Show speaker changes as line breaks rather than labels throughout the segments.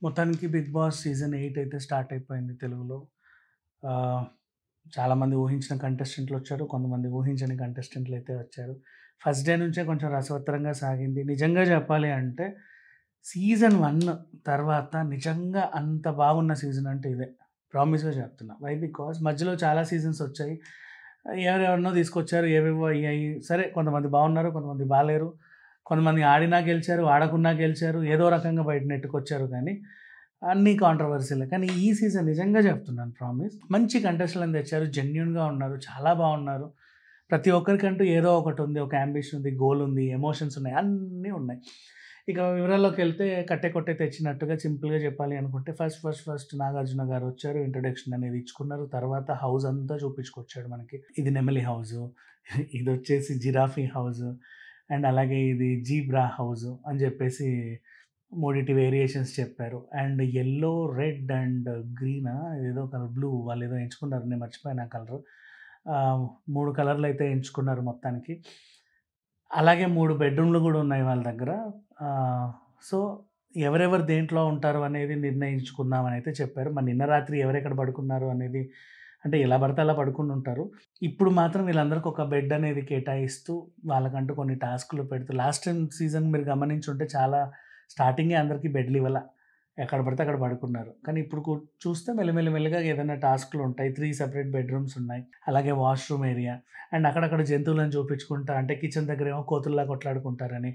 మొత్తానికి 'big boss' season 8 అయితే start అయిపోయింది తెలుగులో. ఆహ్, చాలామంది ఊహించిన కంటెస్టెంట్‌లొచ్చారు. కొంతమంది ఊహించని కంటెస్టెంట్‌లయితే వచ్చారు. ఫస్ట్ డే నుంచే కొంచెం రసవత్తరంగా సాగింది. నిజంగా చెప్పాలి అంటే సీజన్ 1 తర్వాత నిజంగా అంత బాగున్న సీజన్ అంటే ఇదే. ప్రామిస్‌గా చెప్తున్నా. వై? బికాజ్ మధ్యలో చాలా సీజన్స్ వచ్చాయి. ఎవరెవరినో తీసుకొచ్చారు. ఏవేవో అయ్యాయి. సరే కొంతమంది బాగున్నారు. కొంతమంది బాలేరు. కొంతమంది ఆడినా గెలిచారు. ఆడకున్నా గెలిచారు. ఏదో రకంగా బయట నెట్టుకొచ్చారు కానీ అన్నీ కాంట్రోవర్సీలే. కానీ ఈ సీజన్ నిజంగా చెప్తున్నాను ప్రామిస్. మంచి కంటెస్టెంట్‌లని తెచ్చారు. జెన్యూన్‌గా ఉన్నారు. చాలా బాగున్నారు. ప్రతి ఒక్కరికంటూ ఏదో ఒకటుంది. ఒక యాంబిషన్ ఉంది. గోల్ ఉంది. ఎమోషన్స్ ఉన్నాయి. అన్నీ ఉన్నాయి. ఇక వివరాల్లోకెళ్తే కట్టే కొట్టే తెచ్చినట్టుగా సింపుల్‌గా చెప్పాలి అనుకుంటే ఫస్ట్ 'నాగార్జున' గారు వచ్చారు. ఇంట్రొడక్షన్ అనేది ఇచ్చుకున్నారు. తర్వాత హౌస్ అంతా చూపించుకొచ్చాడు మనకి. ఇది నెమలి హౌసు. ఇదొచ్చేసి జిరాఫీ హౌసు. అండ్ అలాగే ఇది జీబ్రా హౌసు అని చెప్పేసి మూడిటి వేరియేషన్స్ చెప్పారు. అండ్ యెల్లో, రెడ్ అండ్ గ్రీనా ఏదో కలర్ బ్లూ వాళ్ళేదో ఎంచుకున్నారు. నేను మర్చిపోయాను ఆ కలరు. 3 కలర్‌లయితే ఎంచుకున్నారు మొత్తానికి. అలాగే 3 బెడ్‌రూమ్‌లు గూడా ఉన్నాయి వాళ్ళ దగ్గర. ఆహ్, సో, ఎవరెవరు దేంట్లో ఉంటారు అనేది నిర్ణయించుకుందామనైతే చెప్పారు. మరి నిన్న రాత్రి ఎవరెక్కడ పడుకున్నారు అనేది అంటే ఎలా పడితే అలా పడుకొనుంటారు. ఇప్పుడు మాత్రం వీళ్ళందరికి ఒక బెడ్ అనేది కేటాయిస్తూ, వాళ్ళకంటూ కొన్ని టాస్క్‌లు పెడుతూ లాస్ట్ టైమ్ సీజన్ మీరు గమనించుంటే చాలా స్టార్టింగే అందరికి బెడ్‌లివ్వల. ఎక్కడ పడితే అక్కడ పడుకున్నారు. కానీ ఇప్పుడు చూస్తే మెల్లిగా ఏదైనా టాస్క్‌లుంటాయి. 3 సెపరేట్ బెడ్‌రూమ్స్ ఉన్నాయి. అలాగే వాష్‌రూమ్ ఏరియా అండ్ అక్కడక్కడ జంతువులను చూపించుకుంటా అంటే కిచెన్ దగ్గరేమో కోతుల్లా కొట్లాడుకుంటారని.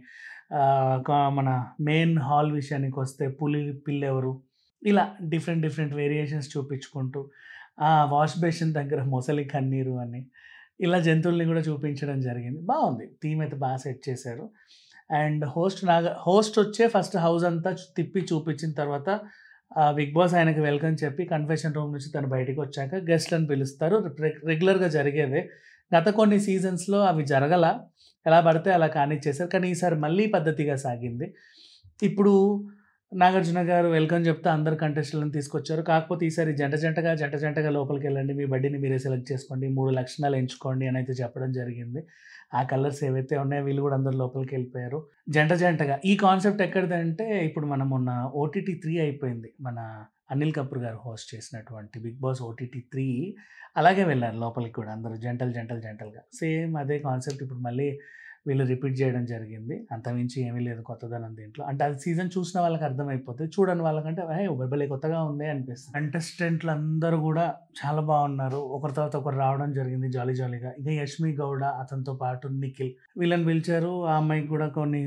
మన మెయిన్ హాల్ విషయానికొస్తే పులి, పిల్లెవరు ఇలా డిఫరెంట్ వేరియేషన్స్ చూపించుకుంటూ వాష్ బేసిన్ దగ్గర మొసలి కన్నీరు అని ఇలా జంతువుల్ని కూడా చూపించడం జరిగింది. బావుంది. థీమ్ అయితే సెట్ చేశారు. అండ్ హోస్ట్ వచ్చే ఫస్ట్ హౌస్ అంతా తిప్పి చూపించిన తర్వాత 'బిగ్ బాస్' ఆయనకి వెల్కమ్ చెప్పి కన్ఫెషన్ రూమ్ నుంచి తను బయటికొచ్చాక గెస్ట్‌లని పిలుస్తారు. రెగ్యులర్‌గా జరిగేదే. గత కొన్ని సీజన్స్‌లో అవి జరగల. ఎలా పడితే అలా కానిచ్చేసారు. కానీ ఈసారి మళ్ళీ పద్ధతిగా సాగింది. ఇప్పుడు నాగార్జున గారు వెల్కమ్ చెప్తే అందరు కంటెస్టెంట్‌లని తీసుకొచ్చారు. కాకపోతే ఈసారి జంటగా లోపలికెళ్ళండి. మీ బడ్డీని మీరే సెలెక్ట్ చేసుకోండి. 3 లక్షణాలు ఎంచుకోండి అనైతే చెప్పడం జరిగింది. ఆ కలర్స్ ఏవైతే ఉన్నాయో వీళ్ళు కూడా అందరూ లోపలికెళ్ళిపోయారు. జంటగా ఈ కాన్సెప్ట్ ఎక్కడిదంటే ఇప్పుడు మనం మొన్న ఓటీటీ 3 అయిపోయింది. మన అనిల్ కపూర్ గారు హోస్ట్ చేసినటువంటి 'బిగ్ బాస్' ఓటీటీ 3 అలాగే వెళ్లారు లోపలికి కూడా అందరూ జంటలుగా. సేమ్ అదే కాన్సెప్ట్ ఇప్పుడు మళ్ళీ వీళ్ళు రిపీట్ చేయడం జరిగింది. అంతకుమించి ఏమీ లేదు కొత్తదనం దీంట్లో. అంటే అది సీజన్ చూసిన వాళ్ళకి అర్థమైపోతది. చూడని వాళ్ళకంటే భలే కొత్తగా ఉందే అనిపిస్తుంది. కంటెస్టెంట్‌లందరూ గూడా చాలా బాగున్నారు. ఒకరి తర్వాత ఒకరు రావడం జరిగింది జాలీగా. ఇక 'యష్మి గౌడ' అతనితో పాటు 'నిఖిల్' వీళ్ళని పిలిచారు. ఆ అమ్మాయికి కూడా కొన్ని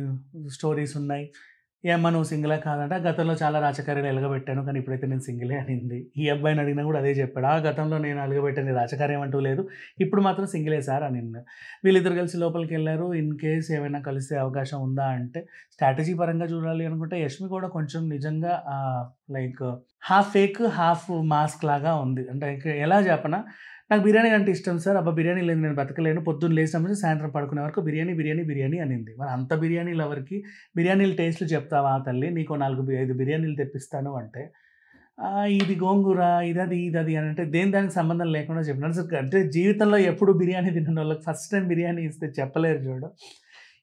స్టోరీస్ ఉన్నాయి. "ఏమ్మా నువ్వు సింగిలా కాదంటే" "గతంలో చాలా రాచకార్యాలు ఎలగబెట్టాను. కానీ ఇప్పుడైతే నేను సింగిలే" అనింది. ఈ అబ్బాయిని అడిగినా కూడా అదే చెప్పాడు. గతంలో నేను అలగబెట్టని రాచకార్యం అంటూ లేదు. ఇప్పుడు మాత్రం సింగిలే సార్" అనింది. వీళ్ళిద్దరు కలిసి లోపలికెళ్లారు. ఇన్ కేస్ ఏమైనా కలిసే అవకాశం ఉందా అంటే, స్ట్రాటజీ పరంగా చూడాలి అనుకుంటే యష్మి కూడా కొంచెం నిజంగా like half fake, half mask లాగా ఉంది. అంటే ఇక ఎలా చెప్పనా? నాకు బిర్యానీ అంటే ఇష్టం సార్. అబ్బా! బిర్యానీ లేనిదే నేను బతకలేను. పొద్దున్న లేసినప్పటి నుంచి సాయంత్రం పడుకునే వరకు బిర్యానీ అనింది. మరి అంత బిర్యానీ లవర్‌కి బిర్యానీల టేస్ట్‌లు చెప్తావా తల్లి? నీకో 5 బిర్యానీలు తెప్పిస్తాను అంటే, ఇది గోంగూర, ఇదది అని అంటే దేని దానికి సంబంధం లేకుండా చెప్పినాడు. అసలు అంటే జీవితంలో ఎప్పుడు బిర్యానీ తిననోళ్ళకి ఫస్ట్ టైమ్ బిర్యానీ ఇస్తే చెప్పలేరు చూడు.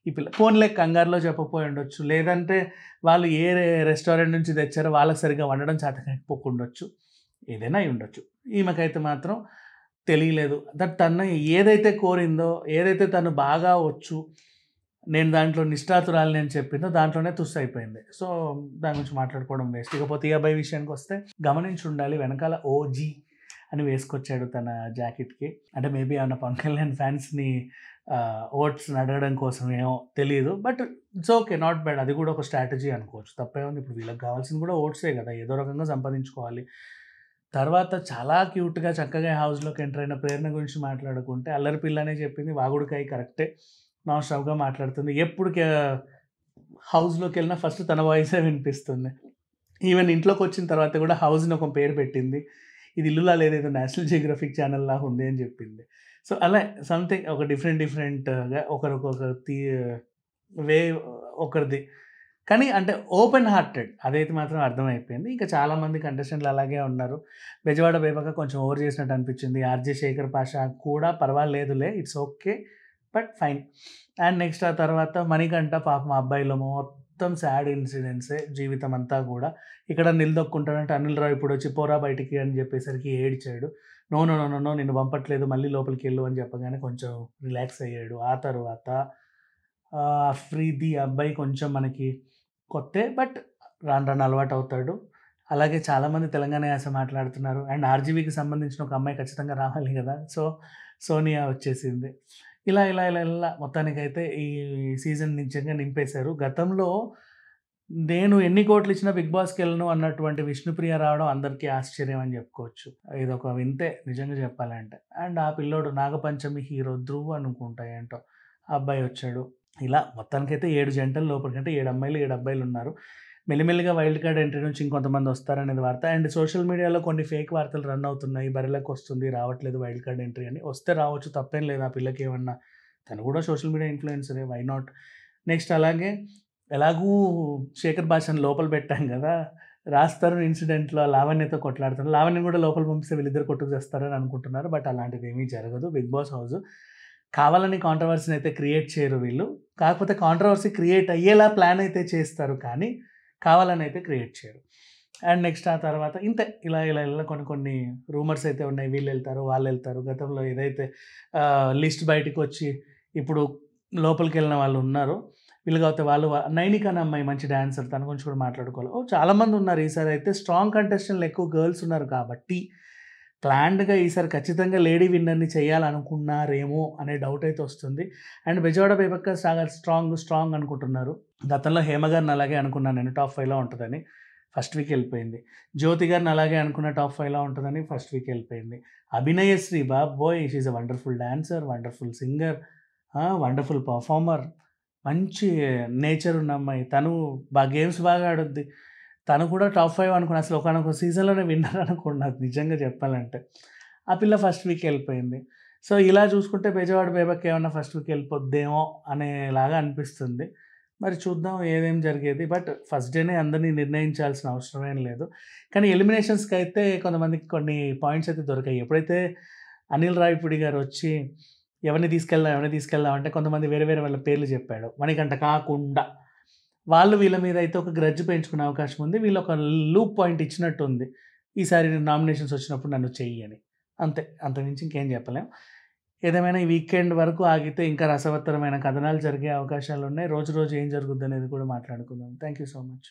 ఈ పిల్ల పోనీలే కంగారులో చెప్పపోయి ఉండొచ్చు. లేదంటే వాళ్ళు ఏ రెస్టారెంట్ నుంచి తెచ్చారో వాళ్ళకి సరిగ్గా వండడం చేత కాకపోకుండొచ్చు. ఏదైనా అయ్యుండొచ్చు. ఈమెకైతే మాత్రం తెలియలేదు. తను ఏదైతే కోరిందో, ఏదైతే తను బాగా వచ్చు, నేను దాంట్లో నిష్ణాతురాలిని అని చెప్పిందో దాంట్లోనే తుస్సయిపోయింది. సో, దాని గురించి మాట్లాడుకోవడం వేస్ట్. ఇకపోతే ఈ అబ్బాయి విషయానికొస్తే గమనించుండాలి వెనకాల 'ఓజీ' అని వేసుకొచ్చాడు తన జాకెట్‌కి. అంటే మేబీ ఏమన్నా 'పవన్ కళ్యాణ్' ఫ్యాన్స్‌ని ఓట్స్‌ని అడగడం కోసమేమో తెలీదు. But it's okay. Not bad. అది కూడా ఒక స్ట్రాటజీ అనుకోవచ్చు. తప్పేముంది. ఇప్పుడు వీళ్ళకి కావాల్సింది కూడా ఓట్సే కదా! ఏదో రకంగా సంపాదించుకోవాలి. తర్వాత చాలా క్యూట్‌గా చక్కగా హౌస్‌లోకి ఎంటర్ అయిన ప్రేరణ గురించి మాట్లాడుకుంటే, అల్లరి పిల్లనే చెప్పింది. వాగుడుకాయ కరెక్టే. నాన్ స్టాప్‌గా మాట్లాడుతుంది. ఎప్పుడు హౌస్‌లోకెళ్ళినా ఫస్ట్ తన వాయిసే వినిపిస్తుంది. ఈవెన్ ఇంట్లోకొచ్చిన తర్వాత కూడా హౌస్‌ని ఒక పేరు పెట్టింది. ఇది ఇల్లులా లేదు ఏదో నేషనల్ జియోగ్రఫిక్ ఛానెల్‌లాగా ఉంది అని చెప్పింది. సో, అలా సంథింగ్ ఒక డిఫరెంట్‌గా ఒకరికొక వే ఒకరిది. కానీ అంటే ఓపెన్ హార్టెడ్ అదైతే మాత్రం అర్థమైపోయింది. ఇంకా చాలామంది కంటెస్టెంట్‌లు అలాగే ఉన్నారు. 'బెజవాడ బేబక్క' కొంచెం ఓవర్ చేసినట్టు అనిపించింది. 'ఆర్‌జే శేఖర్ పాషా' కూడా పర్వాలేదులే. It's okay. But fine. And next ఆ తర్వాత 'మణికంఠ' పాపం ఆ అబ్బాయిలేమో మొత్తం సాడ్ ఇన్సిడెంట్సే జీవితం అంతా కూడా. ఇక్కడ నిలదొక్కుంటాడంటే అనిల్ రావిపూడి వచ్చి పోరా బయటికి అని చెప్పేసరికి ఏడ్చాడు. No, no, no, no, no నిన్ను పంపట్లేదు మళ్ళీ లోపలికెళ్ళు అని చెప్పగానే కొంచెం రిలాక్స్ అయ్యాడు. ఆ తర్వాత 'అఫ్రీది' అబ్బాయి కొంచెం మనకి కొత్తే. బట్ రాను రాను అలవాటవుతాడు. అలాగే చాలామంది తెలంగాణ యాస మాట్లాడుతున్నారు. అండ్ 'ఆర్‌జీవీకి' సంబంధించిన ఒక అమ్మాయి ఖచ్చితంగా రావాలి గదా! సో, సోనియా వచ్చేసింది. ఇలా మొత్తానికైతే ఈ సీజన్ నిజంగా నింపేశారు. గతంలో నేను ఎన్ని కోట్లిచ్చినా 'బిగ్ బాస్‌కెళ్ళను' అన్నటువంటి 'విష్ణుప్రియ' రావడం అందరికీ ఆశ్చర్యం అని జెప్పుకోవచ్చు. ఇదొక వింతే నిజంగా చెప్పాలంటే. అండ్ ఆ పిల్లోడు నాగపంచమి హీరో 'ధ్రువ్' అనుకుంటా ఏంటో ఆ అబ్బాయి వచ్చాడు. ఇలా మొత్తానికైతే 7 జంటలు లోపలికంటే 7 అమ్మాయిలు, 7 అబ్బాయిలున్నారు. మెల్లిమెల్లిగా వైల్డ్ కార్డ్ ఎంట్రీ నుంచి ఇంకొంతమంది వస్తారనేది వార్త. అండ్ సోషల్ మీడియాలో కొన్ని ఫేక్ వార్తలు రన్ అవుతున్నాయి. బరిలోకొస్తుంది, రావట్లేదు వైల్డ్ కార్డ్ ఎంట్రీ అని. వస్తే రావచ్చు తప్పేం లేదు. ఆ పిల్లకేమన్నా తను కూడా సోషల్ మీడియా ఇన్‌ఫ్లుయెన్సరే వై నాట్? నెక్స్ట్ అలాగే ఎలాగూ శేఖర్ భాషను లోపల పెట్టాం గదా! రాజ్ తరుణ్ ఇన్సిడెంట్‌లో లావణ్యతో కొట్లాడుతారు. లావణ్యని కూడా లోపలికి పంపిస్తే వీళ్ళిద్దరు కొట్టుకు చస్తారని అనుకుంటున్నారు. బట్ అలాంటిదేమీ జరగదు. బిగ్ బాస్ హౌసు కావాలని కాంట్రోవర్సీనయితే క్రియేట్ చేయరు వీళ్ళు. కాకపోతే కాంట్రోవర్సీ క్రియేట్ అయ్యేలా ప్లాన్ అయితే చేస్తారు కానీ, కావాలనైతే క్రియేట్ చేయరు. అండ్ నెక్స్ట్ ఆ తర్వాత ఇంతే ఇలా కొన్ని కొన్ని రూమర్స్ అయితే ఉన్నాయి. వీళ్ళెళ్తారు, వాళ్ళెళ్తారు. గతంలో ఏదైతే లిస్ట్ బయటికొచ్చి ఇప్పుడు లోపలికెళ్ళిన వాళ్ళున్నారో, వీళ్ళు కాకపోతే వాళ్ళు 'నైనిక' అనే అమ్మాయి మంచి డాన్సర్. తన గురించి కూడా మాట్లాడుకోవాలి. చాలామంది ఉన్నారు ఈసారైతే స్ట్రాంగ్ కంటెస్టెంట్‌లు ఎక్కువ గర్ల్స్ ఉన్నారు కాబట్టి, ప్లాన్డ్‌గా ఈసారి ఖచ్చితంగా లేడీ విన్నర్‌ని చేయాలనుకున్నారేమో అనే డౌట్ అయితే వస్తుంది. అండ్ 'బెజవాడ బేబక్క' స్ట్రాంగ్ అనుకుంటున్నారు. గతంలో 'హేమ' గారిని అలాగే అనుకున్నాను నేను టాప్ 5లో ఉంటదని. First week ఎళ్ళిపోయింది. 'జ్యోతి' గారిని అలాగే అనుకున్న టాప్ 5లో ఉంటదని ఫస్ట్ వీక్ ఎళ్ళిపోయింది. 'అభినయశ్రీ' బాబోయ్! She is a wonderful dancer, wonderful singer, wonderful performer. మంచి నేచర్ ఉన్న అమ్మాయి. తను గేమ్స్ బాగా ఆడుద్ది. తను కూడా టాప్ 5 అనుకున్నా. అసలు ఒకానొక సీజన్‌లోనే విన్నర్ అనుకున్నా నిజంగా చెప్పాలంటే. ఆ పిల్ల ఫస్ట్ వీక్ ఎళ్ళిపోయింది. సో, ఇలా చూసుకుంటే 'బెజవాడ బేబక్క' ఏమన్నా ఫస్ట్ వీక్ ఎళ్ళిపోద్దేమో అనేలాగా అనిపిస్తుంది. మరి చూద్దాం ఏదేం జరిగేది. బట్ ఫస్ట్ డేనే అందరిని నిర్ణయించాల్సిన అవసరమేం లేదు. కానీ ఎలిమినేషన్స్‌కైతే కొంతమందికి కొన్ని పాయింట్స్ అయితే దొరికాయి. ఎప్పుడైతే అనిల్ రావిపూడి గారొచ్చి ఎవరిని తీసుకెళ్దాం అంటే కొంతమంది వేరే వేరే వాళ్ళ పేర్లు చెప్పాడు. మణికంఠ కాకుండా. వాళ్ళు వీళ్ళ మీద అయితే ఒక గ్రడ్జ్ పెంచుకునే అవకాశం ఉంది. వీళ్ళొక లూప్ పాయింట్ ఇచ్చినట్టుంది. ఈసారి నామినేషన్స్ వచ్చినప్పుడు నన్ను చెయ్యి అని. అంతే. అంతకు మించి ఇంకేం చెప్పలేం. ఏదేమైనా ఈ వీకెండ్ వరకు ఆగితే ఇంకా రసవత్తరమైన కథనాలు జరిగే అవకాశాలున్నాయి. రోజు రోజు ఏం జరుగుద్దనేది కూడా మాట్లాడుకుందాం. Thank you so much.